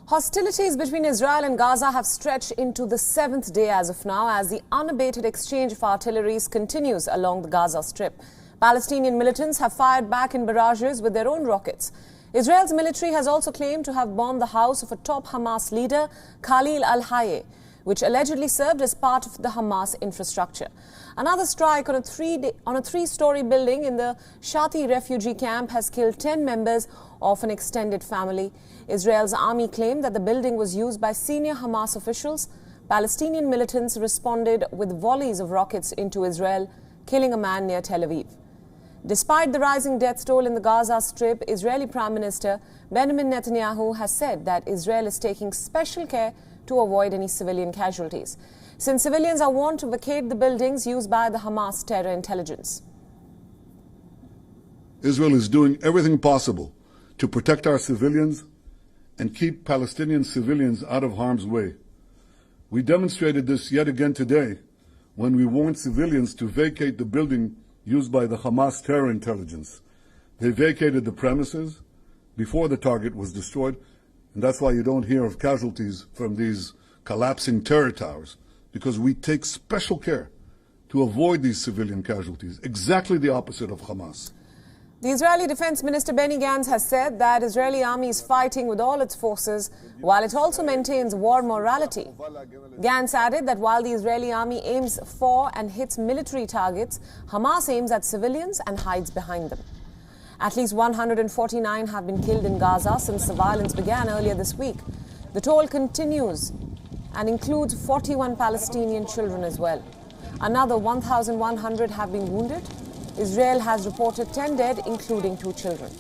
Hostilities between Israel and Gaza have stretched into the 7th day as of now as the unabated exchange of artilleries continues along the Gaza Strip. Palestinian militants have fired back in barrages with their own rockets. Israel's military has also claimed to have bombed the house of a top Hamas leader, Khalil al-Hayeh, which allegedly served as part of the Hamas infrastructure. Another strike on a three-story building in the Shati refugee camp has killed 10 members of an extended family. Israel's army claimed that the building was used by senior Hamas officials. Palestinian militants responded with volleys of rockets into Israel, killing a man near Tel Aviv. Despite the rising death toll in the Gaza Strip, Israeli Prime Minister Benjamin Netanyahu has said that Israel is taking special care to avoid any civilian casualties, since civilians are warned to vacate the buildings used by the Hamas terror intelligence. Israel is doing everything possible to protect our civilians and keep Palestinian civilians out of harm's way. We demonstrated this yet again today when we warned civilians to vacate the building used by the Hamas terror intelligence. They vacated the premises before the target was destroyed, and that's why you don't hear of casualties from these collapsing terror towers, because we take special care to avoid these civilian casualties, exactly the opposite of Hamas. The Israeli Defense Minister Benny Gantz has said that Israeli army is fighting with all its forces, while it also maintains war morality. Gantz added that while the Israeli army aims for and hits military targets, Hamas aims at civilians and hides behind them. At least 149 have been killed in Gaza since the violence began earlier this week. The toll continues and includes 41 Palestinian children as well. Another 1,100 have been wounded. Israel has reported 10 dead, including 2 children.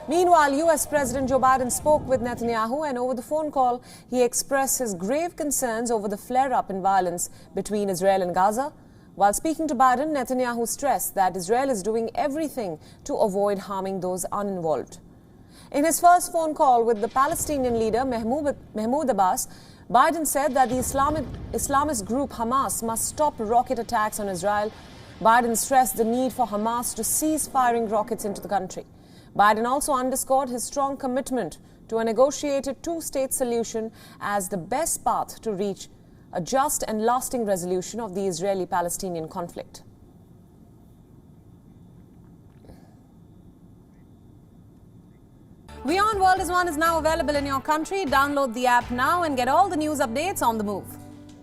Meanwhile, US President Joe Biden spoke with Netanyahu, and over the phone call, he expressed his grave concerns over the flare-up in violence between Israel and Gaza. While speaking to Biden, Netanyahu stressed that Israel is doing everything to avoid harming those uninvolved. In his first phone call with the Palestinian leader Mahmoud Abbas, Biden said that the Islamist group Hamas must stop rocket attacks on Israel. Biden stressed the need for Hamas to cease firing rockets into the country. Biden also underscored his strong commitment to a negotiated two-state solution as the best path to reach a just and lasting resolution of the Israeli-Palestinian conflict. WION World is now available in your country. Download the app now and get all the news updates on the move.